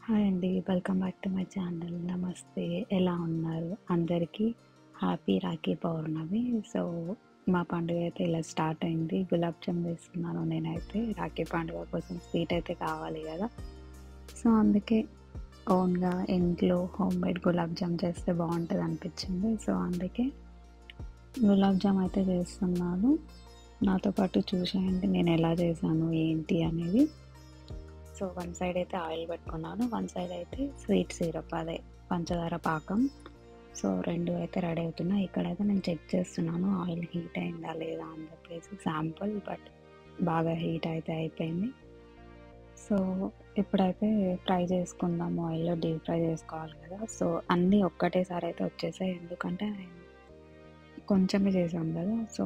Hi అండి. Welcome back to my channel. నమస్తే. ఎలా ఉన్నారు? అందరికీ హ్యాపీ రాఖీ పౌర్ణమి. సో, మా పండుగ అయితే ఇలా స్టార్ట్ అయింది. గులాబ్ జామ్ చేస్తున్నాను నేనైతే. రాఖీ పండుగ కోసం స్వీట్ అయితే కావాలి కదా! సో, అందుకే ఓన్‌గా ఇంట్లో హోమ్‌మేడ్ గులాబ్ జామ్ చేస్తే బావుంటది అనిపించింది. సో, అందుకే గులాబ్ జామ్ అయితే చేస్తున్నాను. నాతో పాటు చూసేయండి నేను ఎలా చేశాను, ఏంటి అనేది. సో, వన్ సైడ్ అయితే ఆయిల్ పెట్టుకున్నాను. వన్ సైడ్ అయితే స్వీట్ సిరప్ అదే పంచదార పాకం. సో, 2 అయితే రెడీ అవుతున్నాయి. ఇక్కడైతే నేను చెక్ చేస్తున్నాను ఆయిల్ హీట్ అయిందా లేదా అని చెప్పేసి శాంపుల్. బట్ బాగా హీట్ అయితే అయిపోయింది. సో, ఇప్పుడైతే ఫ్రై చేసుకుందాము. ఆయిల్‌లో డీప్ ఫ్రై చేసుకోవాలి కదా! సో, అన్నీ ఒక్కటేసారి అయితే వచ్చేసాయి. ఎందుకంటే కొంచెమే చేశాం కదా! సో,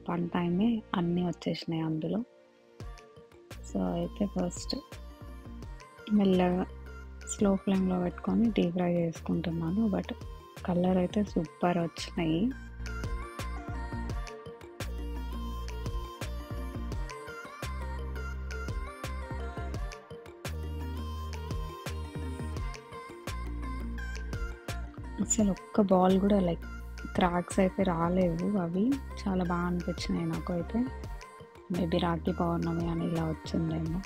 వన్ టైమే అన్నీ వచ్చేసినాయి అందులో. సో, అయితే ఫస్ట్ మెల్లగా స్లో ఫ్లేమ్‌లో పెట్టుకొని డీప్ ఫ్రై చేసుకుంటున్నాను. బట్ కలర్ అయితే సూపర్ వచ్చినాయి. అసలు ఒక్క బాల్ కూడా లైక్ క్రాక్స్ అయితే రాలేవు. అవి చాలా బాగా అనిపించినాయి నాకైతే. మేబీ రాఖీ పౌర్ణమి అని ఇలా వచ్చిందేమో.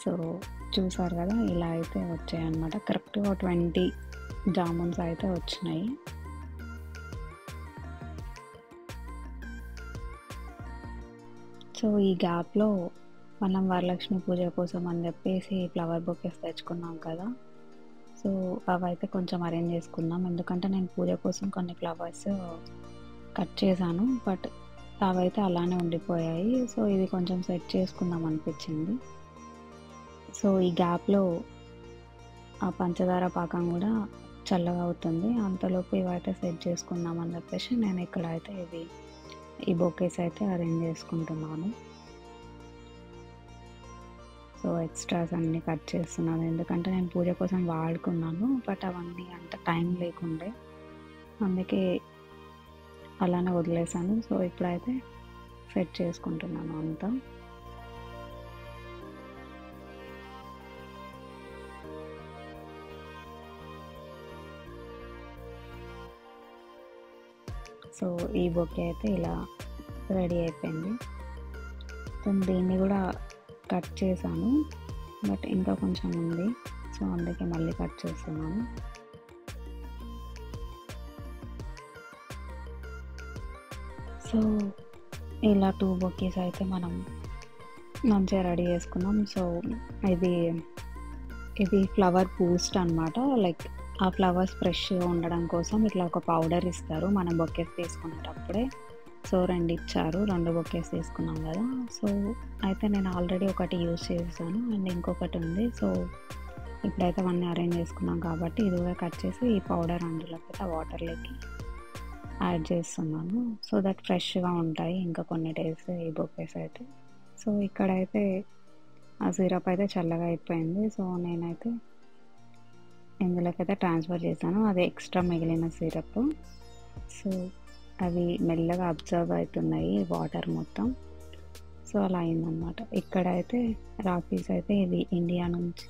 సో, చూసారు కదా! ఇలా అయితే వచ్చాయన్నమాట. కరెక్ట్‌గా 20 జామున్స్ అయితే వచ్చినాయి. సో, ఈ గ్యాప్‌లో మనం వరలక్ష్మి పూజ కోసం అని చెప్పేసి ఫ్లవర్ బొకేస్ తెచ్చుకున్నాం కదా! సో, అవైతే కొంచెం అరేంజ్ చేసుకున్నాం. ఎందుకంటే నేను పూజ కోసం కొన్ని ఫ్లవర్స్ కట్ చేశాను. బట్ అవైతే అలానే ఉండిపోయాయి. సో, ఇది కొంచెం సెట్ చేసుకుందాం అనిపించింది. సో, ఈ గ్యాప్‌లో ఆ పంచదార పాకం కూడా చల్లగా అవుతుంది. అంతలోపు ఇవైతే సెట్ చేసుకుందాం అని చెప్పేసి నేను ఇక్కడైతే ఈ బొకేస్ అయితే అరేంజ్ చేసుకుంటున్నాను. సో, ఎక్స్‌ట్రాస్ అన్నీ కట్ చేస్తున్నాను. ఎందుకంటే నేను పూజ కోసం వాడుకున్నాను. బట్ అవన్నీ అంత టైం లేకుండే. అందుకే అలానే వదిలేసాను. సో, ఇప్పుడైతే సెట్ చేసుకుంటున్నాను అంతా. సో, ఈ బొకే అయితే ఇలా రెడీ అయిపోయింది. సో, దీన్ని కూడా కట్ చేశాను. బట్ ఇంకా కొంచెం ఉంది. సో, అందుకే మళ్ళీ కట్ చేస్తున్నాను. సో, ఇలా 2 బొకేస్ అయితే మనం మంచిగా రెడీ చేసుకున్నాం. సో, ఇది ఇది ఫ్లవర్ బూస్ట్ అనమాట. లైక్ ఆ ఫ్లవర్స్ ఫ్రెష్‌గా ఉండడం కోసం ఇట్లా ఒక పౌడర్ ఇస్తారు మనం బొకేస్ తీసుకునేటప్పుడే. సో, 2 ఇచ్చారు. 2 బొకేస్ తీసుకున్నాం కదా! సో, అయితే నేను ఆల్రెడీ ఒకటి యూజ్ చేసేసాను. అండ్ ఇంకొకటి ఉంది. సో, ఇప్పుడైతే అవన్నీ అరేంజ్ చేసుకున్నాం కాబట్టి ఇది కూడా కట్ చేసి ఈ పౌడర్ అందులోకి వాటర్‌లోకి యాడ్ చేస్తున్నాను. సో దట్ ఫ్రెష్‌గా ఉంటాయి ఇంకా కొన్ని డేస్ ఈ బొకేస్ అయితే. సో, ఇక్కడైతే ఆ సిరప్ అయితే చల్లగా అయిపోయింది. సో, నేనైతే ఇందులోకైతే ట్రాన్స్‌ఫర్ చేశాను. అది ఎక్స్ట్రా మిగిలిన సిరప్. సో, అవి మెల్లగా అబ్జర్వ్ అవుతున్నాయి వాటర్ మొత్తం. సో, అలా అయిందనమాట. ఇక్కడైతే రాఖీస్ అయితే ఇది ఇండియా నుంచి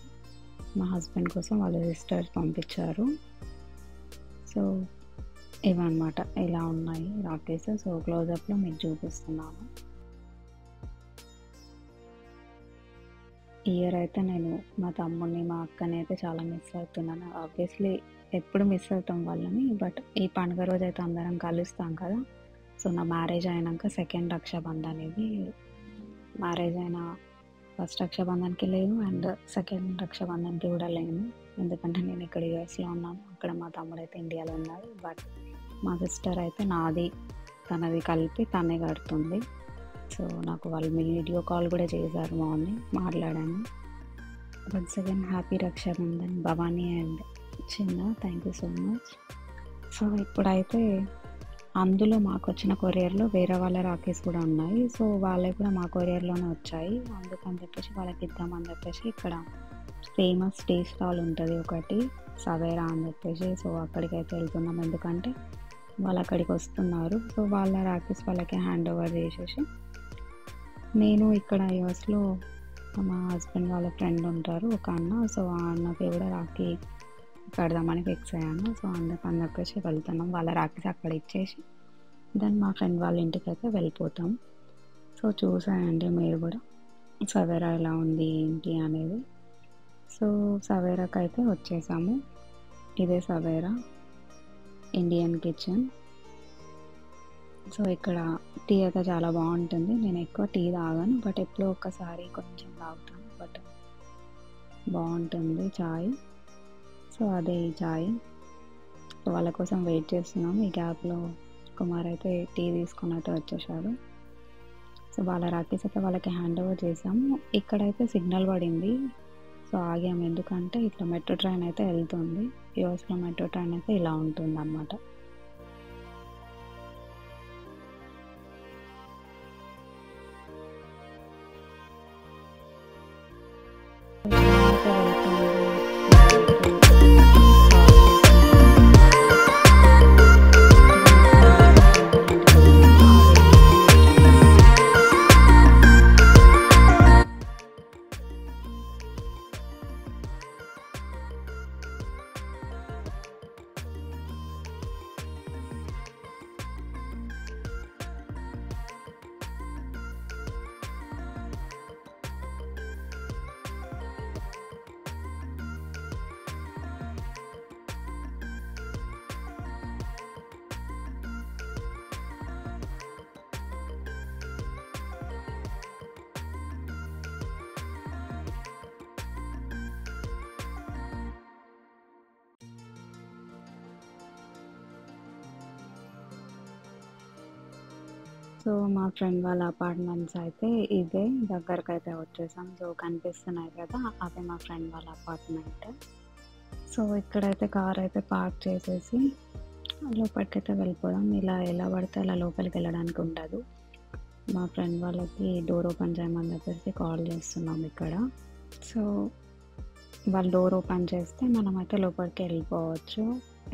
మా హస్బెండ్ కోసం వాళ్ళ సిస్టర్స్ పంపించారు. సో, ఇవన్నమాట ఇలా ఉన్నాయి రాఖీస్. సో, క్లోజప్‌లో మీకు చూపిస్తున్నాను. ఈ ఇయర్ అయితే నేను మా తమ్ముడిని, మా అక్కని అయితే చాలా మిస్ అవుతున్నాను. ఆబ్వియస్లీ ఎప్పుడు మిస్ అవుతాం వాళ్ళని. బట్ ఈ పండుగ రోజైతే అందరం కలుస్తాం కదా! సో, నా మ్యారేజ్ అయినాక సెకండ్ రక్షాబంధన్ ఇది. మ్యారేజ్ అయిన ఫస్ట్ రక్షాబంధన్‌కి లేను అండ్ సెకండ్ రక్షాబంధన్‌కి కూడా లేను. ఎందుకంటే నేను ఇక్కడ యూఎస్‌లో ఉన్నాను. అక్కడ మా తమ్ముడైతే ఇండియాలో ఉన్నాడు. బట్ మా సిస్టర్ అయితే నాది, తనది కలిపి తనే కడుతుంది. సో, నాకు వాళ్ళు వీడియో కాల్ కూడా చేశారు మార్నింగ్. మాట్లాడాను. Once again happy Raksha Bandhan Bhavani and Chinna. Thank you so much. So, ఇప్పుడైతే అందులో మాకొచ్చిన కొరియర్‌లో వేరే వాళ్ళ రాఖీస్ కూడా ఉన్నాయి. సో, వాళ్ళవి కూడా మా కొరియర్‌లోనే వచ్చాయి. అందుకని చెప్పేసి వాళ్ళకిద్దామని చెప్పేసి ఇక్కడ ఫేమస్ టీ స్టాల్ ఉంటుంది ఒకటి సవేరా అని చెప్పేసి. సో, అక్కడికైతే వెళ్తున్నాం. ఎందుకంటే వాళ్ళు అక్కడికి వస్తున్నారు. సో, వాళ్ళ రాఖీస్ వాళ్ళకి హ్యాండ్ ఓవర్ చేసేసి నేను ఇక్కడ యూఎస్‌లో మా హస్బెండ్ వాళ్ళ ఫ్రెండ్ ఉంటారు ఒక అన్న. సో ఆ అన్నకి కూడా రాఖీ కడదామని ఫిక్స్ అయ్యాను. సో అందుకని చెప్పేసి వెళ్తున్నాం. వాళ్ళ రాఖీస్ అక్కడ ఇచ్చేసి దెన్ మా ఫ్రెండ్ వాళ్ళ ఇంటికైతే వెళ్ళిపోతాం. సో చూసాయండి మీరు కూడా సవేరా ఎలా ఉంది ఏంటి అనేది. సో సవేరాకి అయితే వచ్చేసాము. ఇదే సవేరా ఇండియన్ కిచెన్. సో ఇక్కడ టీ అయితే చాలా బాగుంటుంది. నేను ఎక్కువ టీ తాగాను, బట్ ఎప్పుడో ఒక్కసారి కొంచెం తాగుతాను, బట్ బాగుంటుంది చాయ్. సో అదే ఈ చాయ్. వాళ్ళ కోసం వెయిట్ చేస్తున్నాం. ఈ గ్యాప్లో కుమార్ అయితే టీ తీసుకుని అయితే వచ్చేసాడు. సో వాళ్ళ రాఖీస్ అయితే వాళ్ళకి హ్యాండ్ ఓవర్ చేసాము. ఇక్కడైతే సిగ్నల్ పడింది, సో ఆగాము. ఎందుకంటే ఇట్లా మెట్రో ట్రైన్ అయితే వెళ్తుంది. యూఎస్లో మెట్రో ట్రైన్ అయితే ఇలా ఉంటుంది అన్నమాట. సో మా ఫ్రెండ్ వాళ్ళ అపార్ట్మెంట్స్ అయితే ఇదే దగ్గరకు అయితే వచ్చేసాం. సో కనిపిస్తున్నాయి కదా, అదే మా ఫ్రెండ్ వాళ్ళ అపార్ట్మెంట్. సో ఇక్కడైతే కార్ అయితే పార్క్ చేసేసి లోపలికైతే వెళ్ళిపోదాం. ఇలా ఎలా పడితే అలా లోపలికి వెళ్ళడానికి ఉండదు. మా ఫ్రెండ్ వాళ్ళకి డోర్ ఓపెన్ చేయమని చెప్పేసి కాల్ చేస్తున్నాం ఇక్కడ. సో వాళ్ళు డోర్ ఓపెన్ చేస్తే మనమైతే లోపలికి వెళ్ళిపోవచ్చు.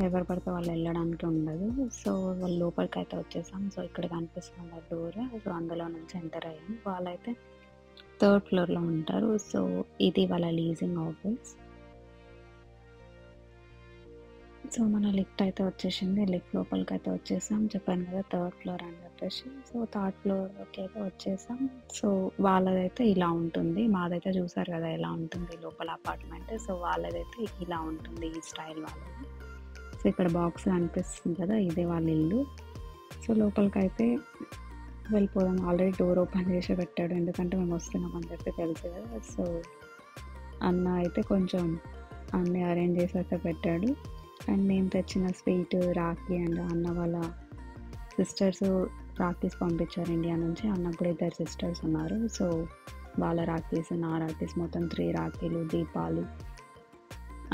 ఎవరు పడితే వాళ్ళు వెళ్ళడానికి ఉండదు. సో వాళ్ళు లోపలికి అయితే వచ్చేసాం. సో ఇక్కడ కనిపిస్తుంది డోర్. సో అందులో నుంచి ఎంటర్ అయ్యాం. వాళ్ళైతే 3rd ఫ్లోర్లో ఉంటారు. సో ఇది వాళ్ళ లీజింగ్ ఆఫీస్. సో మన లిఫ్ట్ అయితే వచ్చేసింది. లిఫ్ట్ లోపలికి అయితే వచ్చేసాం. చెప్పాను కదా 3rd ఫ్లోర్ అని చెప్పేసి. సో 3rd ఫ్లోర్కి అయితే వచ్చేసాం. సో వాళ్ళదైతే ఇలా ఉంటుంది. మాదైతే చూసారు కదా ఎలా ఉంటుంది లోపల అపార్ట్మెంట్. సో వాళ్ళదైతే ఇలా ఉంటుంది, ఈ స్టైల్ వాళ్ళది. సో ఇక్కడ బాక్స్ కనిపిస్తుంది కదా, ఇదే వాళ్ళ ఇల్లు. సో లోపలికి అయితే వెళ్ళిపోదాం. ఆల్రెడీ డోర్ ఓపెన్ చేసి పెట్టాడు, ఎందుకంటే మేము వస్తున్నాం అని చెప్పి తెలుసు కదా. సో అన్న అయితే కొంచెం అన్నీ అరేంజ్ చేసి అయితే పెట్టాడు. అండ్ మేము తెచ్చిన స్వీట్ రాఖీ అండ్ అన్న వాళ్ళ సిస్టర్స్ రాఖీస్ పంపించారు ఇండియా నుంచి. అన్నకు కూడా 2 సిస్టర్స్ ఉన్నారు. సో వాళ్ళ రాఖీస్, నా రాఖీస్, మొత్తం 3 రాఖీలు, దీపాలు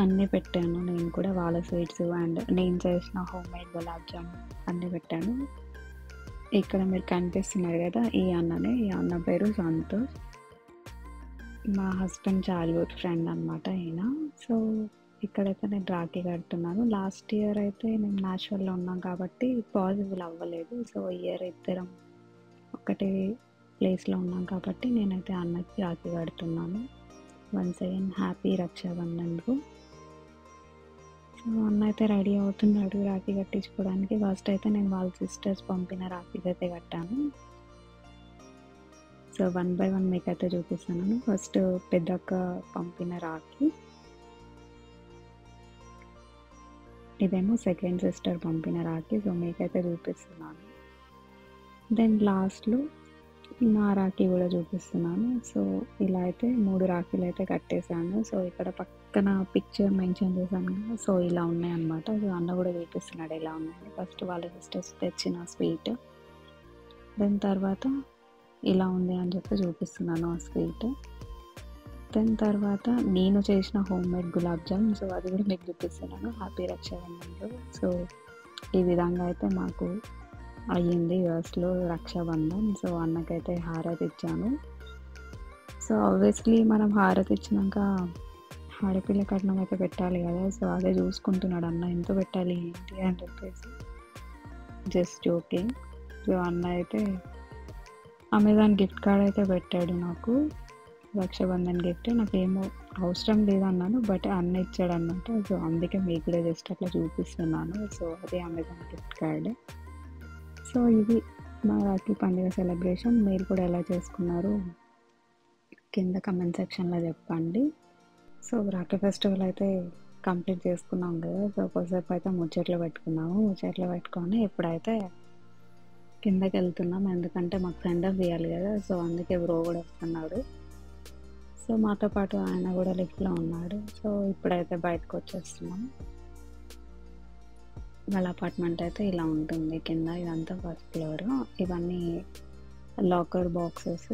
అన్నీ పెట్టాను. నేను కూడా వాళ్ళ స్వీట్స్ అండ్ నేను చేసిన హోమ్ మేడ్ గులాబ్ జామున్ అన్నీ పెట్టాను. ఇక్కడ మీరు కనిపిస్తున్నారు కదా, ఈ అన్ననే. ఈ అన్న పేరు సంతోష్, మా హస్బెండ్ చైల్డ్హుడ్ ఫ్రెండ్ అనమాట ఈయన. సో ఇక్కడైతే నేను రాఖీ కడుతున్నాను. లాస్ట్ ఇయర్ అయితే నేను న్యాచురల్లో ఉన్నాం కాబట్టి పాసిబుల్ అవ్వలేదు. సో ఇయర్ ఇద్దరం ఒకటే ప్లేస్లో ఉన్నాం కాబట్టి నేనైతే అన్నకి రాఖీ కడుతున్నాను. వన్స్ అగైన్ హ్యాపీ రక్షాబంధన్కు. సో అన్న అయితే రెడీ అవుతున్నాడు రాఖీ కట్టించుకోవడానికి. ఫస్ట్ అయితే నేను వాళ్ళ సిస్టర్స్ పంపిన రాఖీస్ అయితే కట్టాను. సో 1 by 1 మీకైతే చూపిస్తున్నాను. ఫస్ట్ పెద్దక్క పంపిన రాఖీ, ఇదేమో సెకండ్ సిస్టర్ పంపిన రాఖీ. సో మీకైతే చూపిస్తున్నాను. దెన్ లాస్ట్లో నా రాఖీ కూడా చూపిస్తున్నాను. సో ఇలా అయితే 3 రాఖీలు అయితే కట్టేశాను. సో ఇక్కడ పక్కన పిక్చర్ మెన్షన్ చేశాను కదా, సో ఇలా ఉన్నాయి అన్నమాట. సో అన్న కూడా చూపిస్తున్నాడు ఎలా ఉన్నాయని. ఫస్ట్ వాళ్ళ సిస్టర్స్ తెచ్చిన స్వీట్, దెన్ తర్వాత ఇలా ఉంది అని చెప్పి చూపిస్తున్నాను ఆ స్వీట్. దెన్ తర్వాత నేను చేసిన home made gulab jam, so అది కూడా మీకు చూపిస్తున్నాను హ్యాపీ రక్షాబంధన్లో. సో ఈ విధంగా అయితే మాకు అయ్యింది యూఎస్లో రక్షాబంధన్. సో అన్నకైతే హారతి ఇచ్చాను. సో ఆబ్వియస్లీ మనం హారతి ఇచ్చినాక ఆడపిల్ల కట్నం అయితే పెట్టాలి కదా. సో అదే చూసుకుంటున్నాడు అన్న, ఎంత పెట్టాలి ఏంటి అని చెప్పేసి. Just joking. సో అన్న అయితే అమెజాన్ గిఫ్ట్ కార్డ్ అయితే పెట్టాడు నాకు. రక్షాబంధన్ గిఫ్ట్ నాకేమో అవసరం లేదన్నాను. బట్ అన్న ఇచ్చాడనమాట. సో, అందుకే మీకు కూడా జస్ట్ అట్లా చూపిస్తున్నాను. సో, అదే అమెజాన్ గిఫ్ట్ కార్డ్. సో, ఇది మా రాఖీ పండుగ సెలబ్రేషన్. మీరు కూడా ఎలా చేసుకున్నారు కింద కమెంట్ సెక్షన్‌లో చెప్పండి. సో, రాఖీ ఫెస్టివల్ అయితే కంప్లీట్ చేసుకున్నాం కదా! సో, కొద్దిసేపు అయితే ముచ్చట్లు పెట్టుకున్నాము. ముచ్చట్లు పెట్టుకొని ఇప్పుడైతే కిందకెళ్తున్నాం. ఎందుకంటే మాకు సెండ్ ఆఫ్ ఇయ్యాలి కదా! సో, అందుకే బ్రో కూడా వస్తున్నాడు. సో, మాతో పాటు ఆయన కూడా లిఫ్ట్‌లో ఉన్నాడు. సో, ఇప్పుడైతే బయటకొచ్చేస్తున్నాం. వాళ్ళ అపార్ట్మెంట్ అయితే ఇలా ఉంటుంది. కింద ఇదంతా ఫస్ట్ ఫ్లోర్. ఇవన్నీ లాకర్ బాక్సెస్.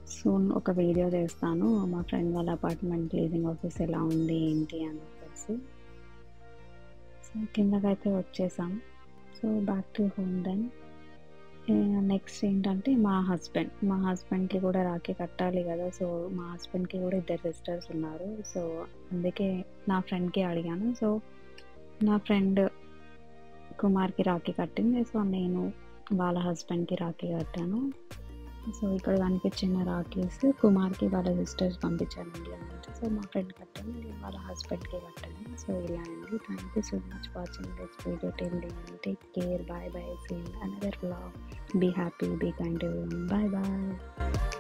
సూన్ ఒక వీడియో చేస్తాను. మా ఫ్రెండ్ వాళ్ళ అపార్ట్మెంట్ లీజింగ్ ఆఫీస్ ఎలా ఉంది ఏంటి అని చెప్పేసి. సో, కిందకైతే వచ్చేసాం. So, back to home then. Next ఏంటంటే మా హస్బెండ్‌కి కూడా రాఖీ కట్టాలి కదా! సో, మా హస్బెండ్‌కి కూడా ఇద్దరు సిస్టర్స్ ఉన్నారు. సో, అందుకే నా ఫ్రెండ్‌కి అడిగాను. సో, నా ఫ్రెండ్ కుమార్‌కి రాఖీ కట్టింది. సో, నేను వాళ్ళ హస్బెండ్‌కి రాఖీ కట్టాను. సో, ఇక్కడ కనిపించిన రాఖీస్ కుమార్‌కి వాళ్ళ సిస్టర్స్ పంపించారు ఇండియా నుంచి. సో, మా ఫ్రెండ్ కట్టింది. నేను వాళ్ళ హస్బెండ్‌కి కట్టాను. సో, ఇలా అండి. Thank you so much watching this video till the end. Take care. Bye bye. See you in another vlog. Be happy. Be kind to everyone. Bye by.